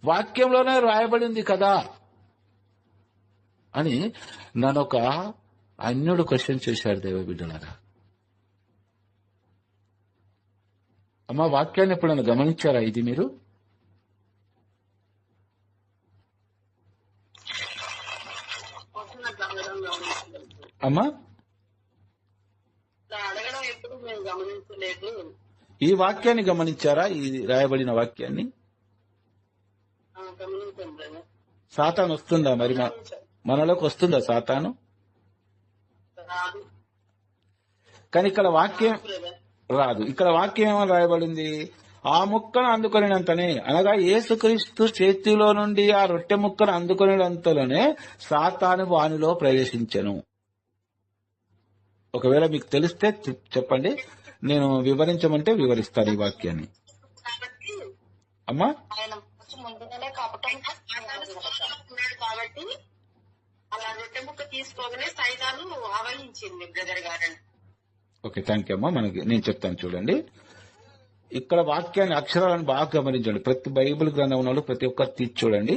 వాక్యంలోనే రాయబడింది కదా అని నన్ను ఒక అన్యుడు క్వశ్చన్ చేశాడు. దేవ బిడ్డలారా, అమ్మా వాక్యాన్ని ఎప్పుడైనా గమనించారా? ఇది మీరు అమ్మా అడగడం ఎప్పుడు మేము గమనించలేదు. ఈ వాక్యాన్ని గమనించారా? ఈ రాయబడిన వాక్యాన్ని గమనించండి. సాతాను వస్తుందా? మరి మనలోకి వస్తుందా సాతాను? కానీ ఇక్కడ వాక్యం రాదు. ఇక్కడ వాక్యం ఏమని రాయబడింది? ఆ ముక్కను అందుకొనినంతనే, అనగా యేసుక్రీస్తు చేతిలో నుండి ఆ రొట్టె ముక్కను అందుకొనినంతలోనే సాతాను వానిలో ప్రవేశించెను. ఒకవేళ మీకు తెలిస్తే చెప్పండి, నేను వివరించమంటే వివరిస్తాను ఈ వాక్యాన్ని. అమ్మా ఆయన ముందుగానే కాబట్టి అలా రొట్టె ముక్క తీసుకోగానే సైతాను ఆవహించింది బ్రదర్ గారని. ఓకే, థ్యాంక్ యూ అమ్మా. నేను చెప్తాను చూడండి. ఇక్కడ వాక్యాన్ని అక్షరాలను బాగా గమనించండి. ప్రతి బైబిల్ గ్రంథం ఉన్న వాళ్ళు ప్రతి ఒక్కరు తీసి చూడండి.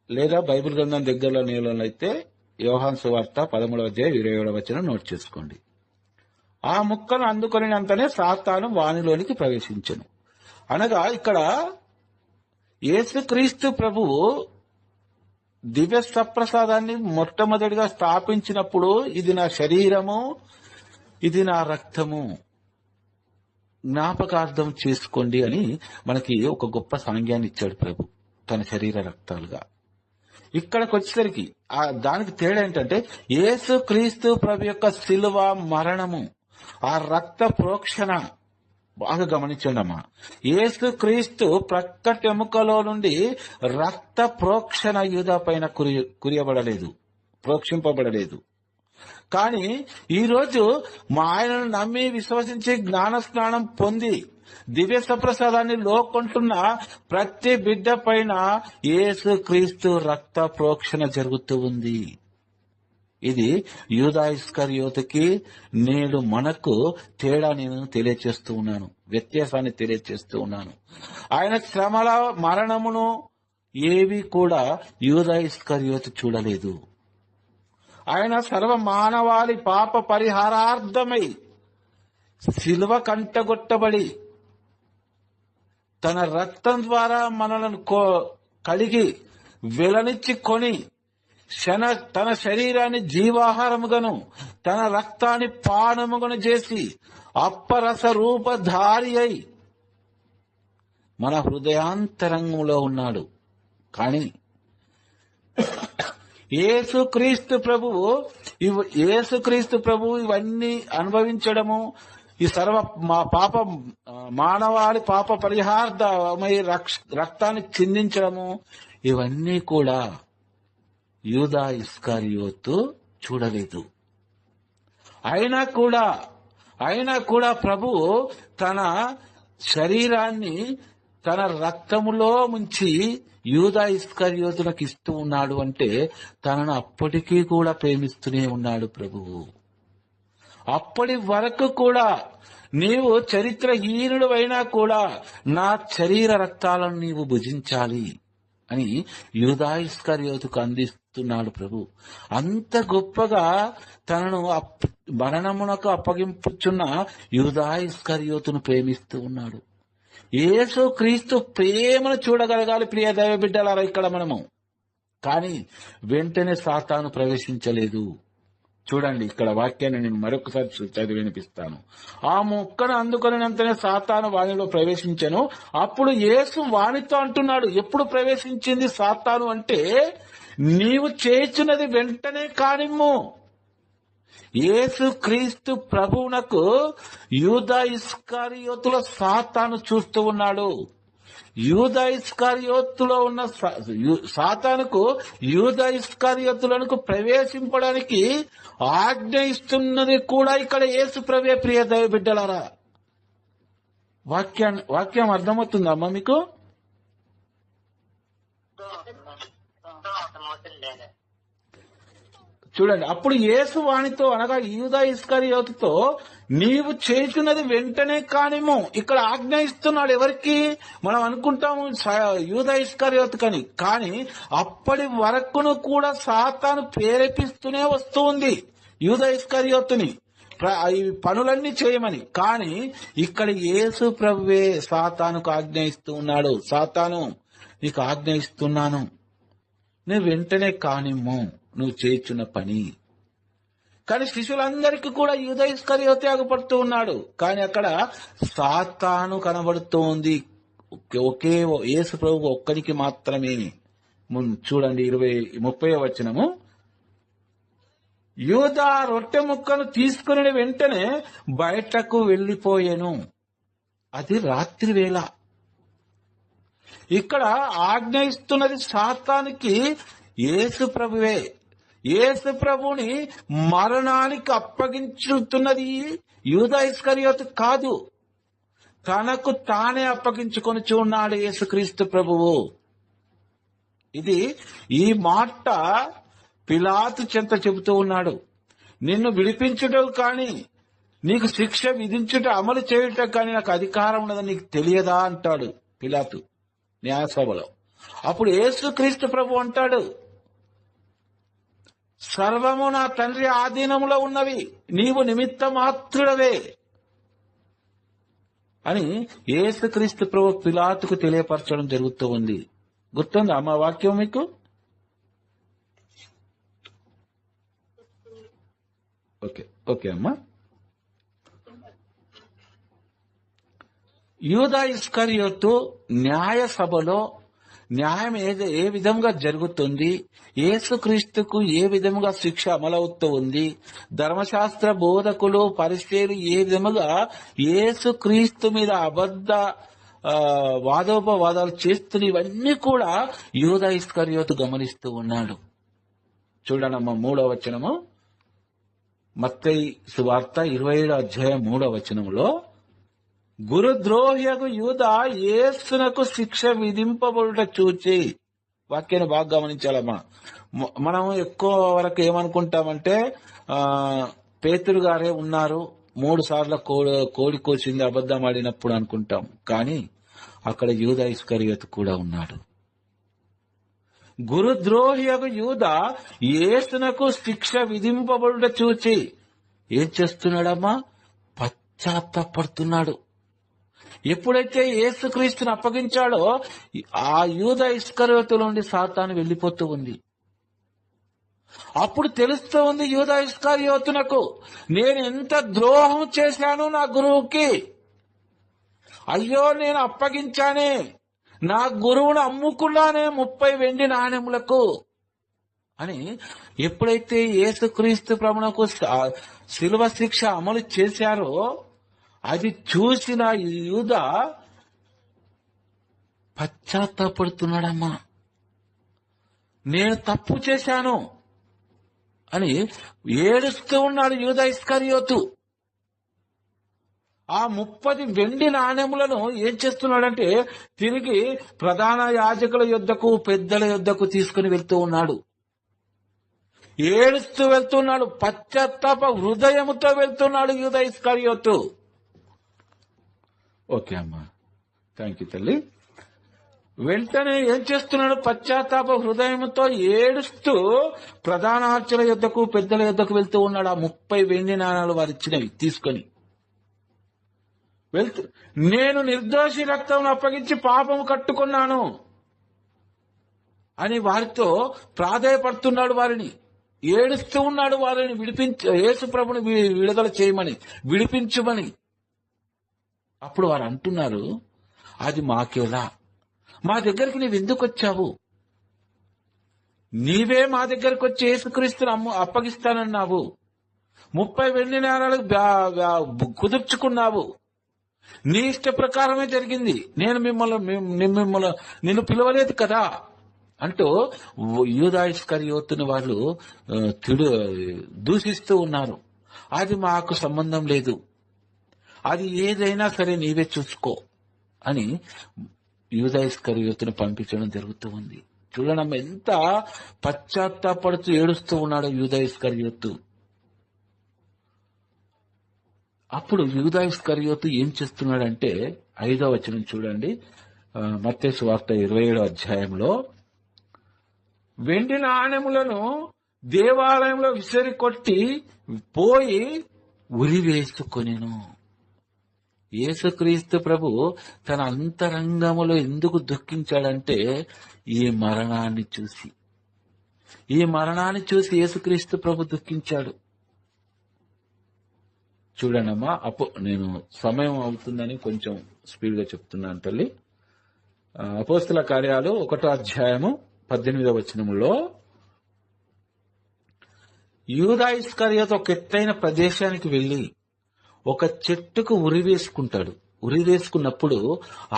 లేదా బైబిల్ గ్రంథం దగ్గరలో నీళ్ళలో అయితే యోహాను సువార్త 13వ అధ్యాయం 27వ వచనం నోట్ చేసుకోండి. ఆ ముక్కను అందుకొనినంతనే సాతాను వానిలోనికి ప్రవేశించెను. అనగా ఇక్కడ యేసుక్రీస్తు ప్రభువు దివ్య సప్రసాదాన్ని మొట్టమొదటిగా స్థాపించినప్పుడు ఇది నా శరీరము, ఇది నా రక్తము, జ్ఞాపకార్థం చేసుకోండి అని మనకి ఒక గొప్ప సాంగ్యాన్ని ఇచ్చాడు ప్రభు తన శరీర రక్తాలుగా. ఇక్కడికి వచ్చేసరికి దానికి తేడా ఏంటంటే యేసు క్రీస్తు ప్రభు యొక్క శిలువ మరణము, ఆ రక్త ప్రోక్షణ బాగా గమనించండి అమ్మా. యేసు క్రీస్తు ప్రక్కటెముకలో నుండి రక్త ప్రోక్షణ యూదా పైన కురియబడలేదు, ప్రోక్షింపబడలేదు. కానీ ఈరోజు మా ఆయనను నమ్మి విశ్వసించి జ్ఞాన స్నానం పొంది దివ్య సప్రసాదాన్ని లోకొంటున్న ప్రతి బిడ్డ పైన యేసు క్రీస్తు రక్త ప్రోక్షణ జరుగుతూ ఉంది. ఇది యూదా ఇస్కరియోతుకి నేడు మనకు తేడా నేను తెలియచేస్తూ ఉన్నాను, వ్యత్యాసాన్ని తెలియచేస్తూ ఉన్నాను. ఆయన శ్రమల మరణమును ఏవి కూడా యూదా ఇస్కరియోతు చూడలేదు. ఆయన సర్వ మానవాళి పాప పరిహారార్థమై శిలువ కంటగొట్టబడి తన రక్తం ద్వారా మనలను కడిగి వెలనిచ్చి కొని తన శరీరాన్ని జీవాహారముగాను తన రక్తాన్ని పానముగాను చేసి అప్పరస రూపధారి అయి మన హృదయాంతరంగంలో ఉన్నాడు. కానీ యేసుక్రీస్తు ప్రభువు ఇవన్నీ అనుభవించడము, ఈ సర్వ పాప మానవాళి పాప పరిహార్థమై రక్తాన్ని చిందించడము, ఇవన్నీ కూడా యూదా ఇస్కరియోతు చూడలేదు. అయినా కూడా ప్రభువు తన శరీరాన్ని తన రక్తములో ముంచి యూదా ఇస్కరియోతులకు ఇస్తూ ఉన్నాడు అంటే తనను అప్పటికీ కూడా ప్రేమిస్తూనే ఉన్నాడు ప్రభువు. అప్పటి వరకు కూడా నీవు చరిత్రహీనుడు అయినా కూడా నా శరీర రక్తాలను నీవు భుజించాలి అని యూదా ఇస్కరియోతుకు అందిస్తున్నాడు ప్రభు. అంత గొప్పగా తనను మరణమునకు అప్పగింపుచున్న యూదా ఇస్కరియోతును ప్రేమిస్తూ ఉన్నాడు. యేసు క్రీస్తు ప్రేమను చూడగలగాలి ప్రియ దైవ బిడ్డలారా ఇక్కడ మనము. కానీ వెంటనే సాతాను ప్రవేశించలేదు. చూడండి ఇక్కడ వాక్యాన్ని నేను మరొకసారి చదివి వినిపిస్తాను. ఆ మొక్కను అందుకొనినంతనే సాతాను వానిలో ప్రవేశించెను. అప్పుడు యేసు వానితో అంటున్నాడు. ఎప్పుడు ప్రవేశించింది సాతాను అంటే, నీవు చేస్తున్నది వెంటనే కానిమ్ము. యేసు క్రీస్తు ప్రభువునకు యూదా ఇస్కరియోతులో సాతాను చూస్తూ ఉన్నాడు. యూదా ఇస్కరియోతులో ఉన్న సాతానుకు యూదా ఇస్కరియోతులకు ప్రవేశింపడానికి ఆజ్ఞ ఇస్తున్నది కూడా ఇక్కడ యేసు ప్రభువే ప్రియ దైవ బిడ్డలారా. వాక్యం అర్థమవుతుందమ్మా మీకు? చూడండి, అప్పుడు యేసు వానితో అనగా యూదా ఇస్కరియోతుతో నీవు చేస్తున్నది వెంటనే కానిము. ఇక్కడ ఆజ్ఞ ఇస్తున్నాడు. ఎవరికి? మనం అనుకుంటాము యూదా ఇస్కరియోతు కని, కానీ అప్పటి వరకును కూడా సాతాను ప్రేరేపిస్తూనే వస్తూ ఉంది యూదా ఇస్కరియోతుని ఈ పనులన్నీ చేయమని. కానీ ఇక్కడ యేసు ప్రభువే సాతానుకు ఆజ్ఞ ఇస్తూ ఉన్నాడు. సాతాను, నీకు ఆజ్ఞ ఇస్తున్నాను, నువ్వు వెంటనే కానిమ్ము నువ్వు చేస్తున్న పని. కానీ శిష్యులందరికీ కూడా యూదా ఇస్కరియోతే అగుపడుతూ ఉన్నాడు. కానీ అక్కడ సాతాను కనబడుతూ ఉంది. ఒకే యేసు ప్రభు ఒక్కడికి మాత్రమే. చూడండి 30వ వచనము. యూదా రొట్టె ముక్కను తీసుకుని వెంటనే బయటకు వెళ్లిపోయాను. అది రాత్రి వేళ. ఇక్కడ ఆజ్ఞ ఇస్తున్నది సాతానికి యేసు ప్రభువే. యేసు ప్రభుని మరణానికి అప్పగించుతున్నది యూదా ఇస్కరియోతు కాదు, తనకు తానే అప్పగించుకొని ఉన్నాడు యేసుక్రీస్తు ప్రభువు. ఈ మాట పిలాతు చెంత చెబుతూ ఉన్నాడు. నిన్ను విడిపించుట కానీ నీకు శిక్ష విధించుట అమలు చేయుట కానీ నాకు అధికారం ఉన్నదని నీకు తెలియదా అంటాడు పిలాతు న్యాయసభలో. అప్పుడు యేసుక్రీస్తు ప్రభు అంటాడు, సర్వము నా తండ్రి ఆధీనములో ఉన్నవి, నీవు నిమిత్త మాత్రుడవే అని యేసుక్రీస్తు ప్రభు పిలాతుకు తెలియపరచడం జరుగుతూ ఉంది. గుర్తుందా అమ్మ వాక్యం మీకు? ఓకే అమ్మా. యూదా ఇస్కరియోతు న్యాయ సభలో న్యాయం ఏ విధంగా జరుగుతుంది, యేసుక్రీస్తుకు ఏ విధముగా శిక్ష అమలవుతూ ఉంది, ధర్మశాస్త్ర బోధకులు పరిశీలు ఏ విధముగా యేసుక్రీస్తు మీద అబద్ధ వాదోపవాదాలు చేస్తున్న ఇవన్నీ కూడా యూదా ఇస్కరియోతు గమనిస్తూ ఉన్నాడు. చూడనమ్మా 3వ వచనము, మత్తయి సువార్త 27వ అధ్యాయం 3వ వచనంలో, గురుద్రోహ్యకు యూద యేసునకు శిక్ష విధింపబడుట చూచి, వాక్యాన్ని బాగా గమనించాలమ్మా. మనం ఎక్కువ వరకు ఏమనుకుంటామంటే పేతురు గారే ఉన్నారు, 3 సార్లు కోడి కోసింది అబద్ధం ఆడినప్పుడు అనుకుంటాం. కానీ అక్కడ యూదా ఇస్కరియోతు కూడా ఉన్నాడు. గురుద్రోహ్యకు యూద యేసునకు శిక్ష విధింపబడుట చూచి ఏం చేస్తున్నాడమ్మా? పశ్చాత్తాపడుతున్నాడు. ఎప్పుడైతే యేసుక్రీస్తుని అప్పగించాడో ఆ యూదా ఇస్కరియోతు నుండి సాతాను వెళ్లిపోతూ ఉంది. అప్పుడు తెలుస్తూ ఉంది యూదా ఇస్కరియోతునకు, నేను ఎంత ద్రోహం చేశాను నా గురువుకి. అయ్యో, నేను అప్పగించానే, నా గురువును అమ్ముకున్నానే 30 వెండి నాణెములకు అని. ఎప్పుడైతే యేసుక్రీస్తు ప్రభువునకు శిలువ శిక్ష అమలు చేశారో అది చూసిన యూదా పశ్చాత్తాపడుతున్నాడమ్మా. నేను తప్పు చేశాను అని ఏడుస్తూ ఉన్నాడు యూదా ఇస్కరియోతు. ఆ 30 వెండి నాణెములను ఏం చేస్తున్నాడంటే తిరిగి ప్రధాన యాజకుల యొద్దకు, పెద్దల యొద్దకు తీసుకుని వెళ్తూ ఉన్నాడు. ఏడుస్తూ వెళ్తున్నాడు, పశ్చాత్తాప హృదయముతో వెళ్తున్నాడు యూదా ఇస్కరియోతు. ఓకే అమ్మా, థ్యాంక్ యూ తల్లి. వెంటనే ఏం చేస్తున్నాడు? పశ్చాత్తాప హృదయంతో ఏడుస్తూ ప్రధాన అర్చకుల యొద్దకు, పెద్దల యొద్దకు వెళ్తూ ఉన్నాడు. ఆ 30 వెండి నాణాలు వారు ఇచ్చినవి తీసుకొని వెళ్తూ, నేను నిర్దోషి రక్తం అప్పగించి పాపము కట్టుకున్నాను అని వారితో ప్రాధేయపడుతున్నాడు. వారిని ఏడుస్తూ ఉన్నాడు, వారిని యేసు ప్రభుని విడుదల చేయమని, విడిపించమని. అప్పుడు వారు అంటున్నారు, అది మాకేలా? మా దగ్గరికి నీవు ఎందుకు వచ్చావు? నీవే మా దగ్గరకు వచ్చి యేసుక్రీస్తుని అప్పగిస్తానన్నావు, 30 వెండి నాణాలకు కుదుర్చుకున్నావు, నీ ఇష్ట ప్రకారమే జరిగింది, నేను నిన్ను పిలవలేదు కదా అంటూ యూదా ఇస్కరియోతుని వాళ్ళు దూషిస్తూ ఉన్నారు. అది మాకు సంబంధం లేదు, అది ఏదైనా సరే నీవే చూసుకో అని యూదా ఇస్కరియోతుని పంపించడం జరుగుతూ ఉంది. చూడడం ఎంత పశ్చాత్తాపడుతూ ఏడుస్తూ ఉన్నాడో యూదా ఇస్కరియోతు. అప్పుడు యూదా ఇస్కరియోతు ఏం చేస్తున్నాడంటే 5వ వచనం చూడండి, మత్తయి సువార్త 27వ అధ్యాయంలో, వెండి నాణెములను దేవాలయంలో విసిరి కొట్టి పోయి ఉరివేసుకొనెను. యేసుక్రీస్తు ప్రభు తన అంతరంగములో ఎందుకు దుఃఖించాడంటే ఈ మరణాన్ని చూసి యేసుక్రీస్తు ప్రభు దుఃఖించాడు. చూడండమ్మా, నేను సమయం అవుతుందని కొంచెం స్పీడ్ గా చెప్తున్నాను తల్లి. అపోస్తల కార్యాలు 1వ అధ్యాయము 18వ వచనములో, యూదా ఇస్కరియోతు ఒక ఎత్తైన ప్రదేశానికి వెళ్లి ఒక చెట్టుకు ఉరివేసుకుంటాడు. ఉరివేసుకున్నప్పుడు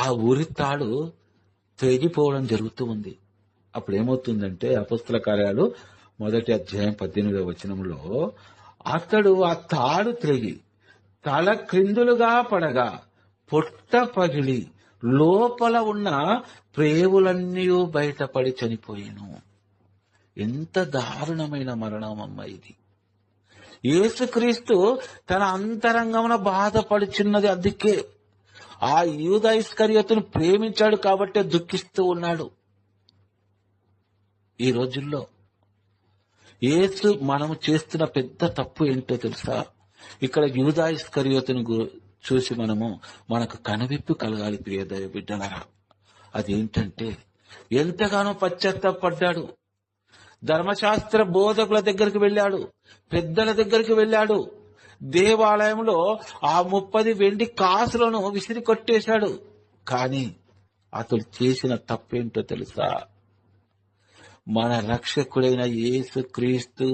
ఆ ఉరి తాడు తెగిపోవడం జరుగుతూ ఉంది. అప్పుడు ఏమవుతుందంటే అపోస్తల కార్యాలు 1వ అధ్యాయం 18వ వచనంలో, అతడు ఆ తాడు త్రెగి తల క్రిందులుగా పడగా పొట్ట పగిలి లోపల ఉన్న ప్రేవులన్నీ బయటపడి చనిపోయాను. ఎంత దారుణమైన మరణం అమ్మ ఇది. యేసుక్రీస్తు తన అంతరంగమున బాధపడుచున్నది. అందుకే ఆ యూదా ఇస్కరియోతును ప్రేమించాడు కాబట్టి దుఃఖిస్తూ ఉన్నాడు. ఈ రోజుల్లో యేసు మనము చేస్తున్న పెద్ద తప్పు ఏంటో తెలుసా? ఇక్కడ యూదా ఇస్కరియోతును చూసి మనకు కనువిప్పు కలగాలి ప్రియ దైవ బిడ్డలారా. అదేంటంటే ఎంతగానో పశ్చాత్తాపడ్డాడు. ధర్మశాస్త్ర బోధకుల దగ్గరికి వెళ్ళాడు, పెద్దల దగ్గరికి వెళ్ళాడు, దేవాలయంలో ఆ 30 వెండి కాసులను విసిరి కొట్టేశాడు. కానీ అతడు చేసిన తప్పేంటో తెలుసా? మన రక్షకుడైన యేసుక్రీస్తు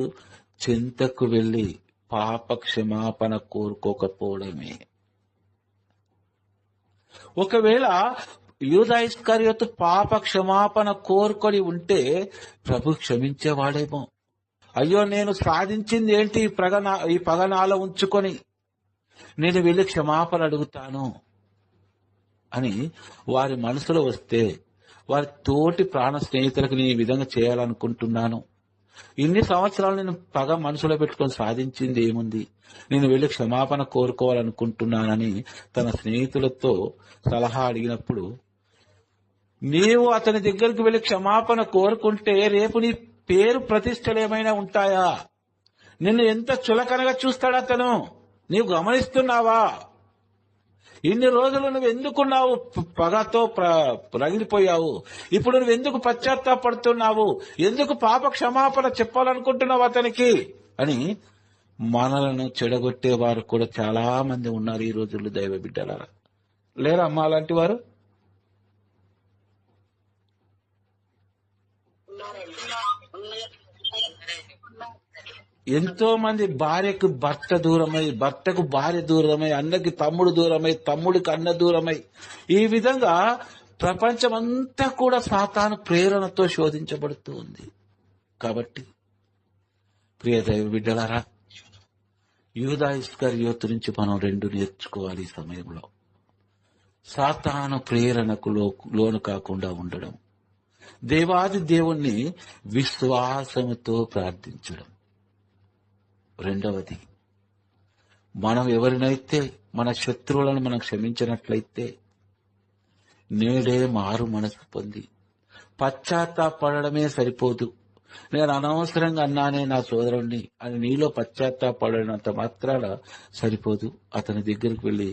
చెంతకు వెళ్లి పాప క్షమాపణ కోరుకోకపోవడమే. ఒకవేళ యూదా ఇస్కరియోతు పాప క్షమాపణ కోరుకొని ఉంటే ప్రభు క్షమించేవాడేమో. అయ్యో, నేను సాధించింది ఏంటి ఈ పగనాలో ఉంచుకొని నేను వెళ్ళి క్షమాపణ అడుగుతాను అని వారి మనసులో వస్తే, వారి తోటి ప్రాణ స్నేహితులకు నేను ఈ విధంగా చేయాలనుకుంటున్నాను, ఇన్ని సంవత్సరాలు నేను పగ మనసులో పెట్టుకొని సాధించింది ఏముంది, నేను వెళ్లి క్షమాపణ కోరుకోవాలనుకుంటున్నానని తన స్నేహితులతో సలహా అడిగినప్పుడు, నీవు అతని దగ్గరికి వెళ్లి క్షమాపణ కోరుకుంటే రేపు నీ పేరు ప్రతిష్టలు ఏమైనా ఉంటాయా? నిన్ను ఎంత చులకనగా చూస్తాడు అతను. నీవు గమనిస్తున్నావా? ఇన్ని రోజులు నువ్వు ఎందుకున్నావు పగతో రగిలిపోయావు? ఇప్పుడు నువ్వు ఎందుకు పశ్చాత్తాపడుతున్నావు? ఎందుకు పాప క్షమాపణ చెప్పాలనుకుంటున్నావు అతనికి అని మనలను చెడగొట్టేవారు కూడా చాలా మంది ఉన్నారు ఈ రోజుల్లో. దైవ బిడ్డలారా, లేరా అమ్మా అలాంటి వారు? ఎంతో మంది భార్యకు భర్త దూరమై, భర్తకు భార్య దూరమై, అన్నకి తమ్ముడు దూరమై, తమ్ముడికి అన్న దూరమై, ఈ విధంగా ప్రపంచమంతా కూడా సాతాను ప్రేరణతో శోధించబడుతూ ఉంది. కాబట్టి ప్రియ దైవ బిడ్డలారా, యూదా ఇస్కరియోతు నుంచి మనం రెండు నేర్చుకోవాలి ఈ సమయంలో. సాతాను ప్రేరణకు లోను కాకుండా ఉండడం, దేవాది దేవుణ్ణి విశ్వాసముతో ప్రార్థించడం. రెండవది, మనం ఎవరినైతే మన శత్రువులను మనం క్షమించినట్లయితే నేడే మారు మనసు పొంది పశ్చాత్తాపడమే సరిపోదు. నేను అనవసరంగా అన్నానే నా సోదరుణ్ణి అని నీలో పశ్చాత్తాపడినంత మాత్రాన సరిపోదు. అతని దగ్గరికి వెళ్లి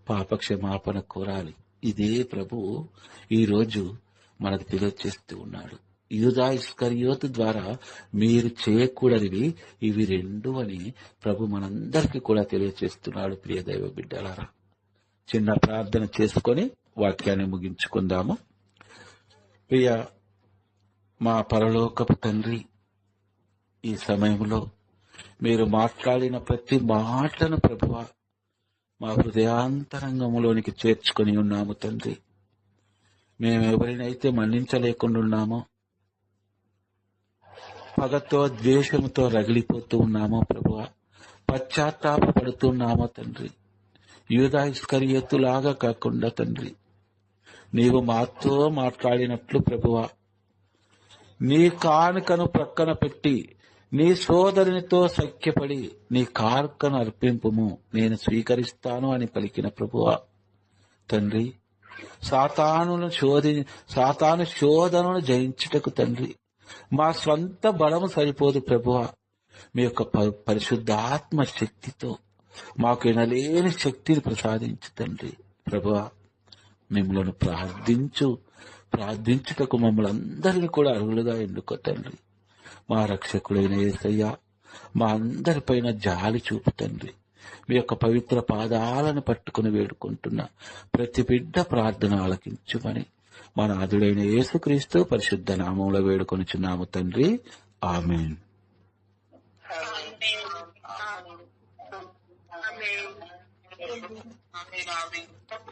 పాప క్షమాపణ కోరాలి. ఇదే ప్రభువు ఈరోజు మనకు తెలియజేస్తూ ఉన్నాడు. యూదా ఇస్కరియోతు ద్వారా మీరు చేయకూడనివి ఇవి రెండు అని ప్రభు మనందరికీ కూడా తెలియజేస్తున్నాడు. ప్రియ దైవ బిడ్డలారా, చిన్న ప్రార్థన చేసుకొని వాక్యాన్ని ముగించుకుందాము. ప్రియ మా పరలోకపు తండ్రి, ఈ సమయంలో మీరు మాట్లాడిన ప్రతి మాటను ప్రభువా మా హృదయాంతరంగంలోనికి చేర్చుకొని ఉన్నాము తండ్రి. మేము ఎవరినైతే మన్నించలేకుండా ఉన్నామో, పగతో ద్వేషంతో రగిలిపోతూ ఉన్నామో ప్రభువా, పశ్చాత్తాపడుతున్నామో తండ్రి, యూదా ఇస్కరియోతులాగా కాకుండా తండ్రి, నీవు మాతో మాట్లాడినట్లు ప్రభువా, నీ కానుకను ప్రక్కన పెట్టి నీ సోదరునితో సఖ్యపడి నీ కానుకను అర్పింపుము, నేను స్వీకరిస్తాను అని పలికిన ప్రభువా తండ్రి, సాతాను శోధనను జయించుటకు తండ్రి మా స్వంత బలము సరిపోదు ప్రభువా, మీ యొక్క పరిశుద్ధాత్మ శక్తితో మాకు ఎనలేని శక్తిని ప్రసాదించు తండ్రి. ప్రభువా, మిమ్మల్ని ప్రార్థించుటకు మమ్మల్ని అందరినీ కూడా అర్హులుగా ఎన్నుకో తండ్రి. మా రక్షకుడైన యేసయ్య, మా అందరిపైన జాలి చూపు తండ్రి. మీ యొక్క పవిత్ర పాదాలను పట్టుకుని వేడుకుంటున్న ప్రతి బిడ్డ ప్రార్థన ఆలకించుమని మా నాథుడైన యేసుక్రీస్తు పరిశుద్ధ నామంలో వేడుకొనుచున్నాము తండ్రి. ఆమేన్. ఆమేన్.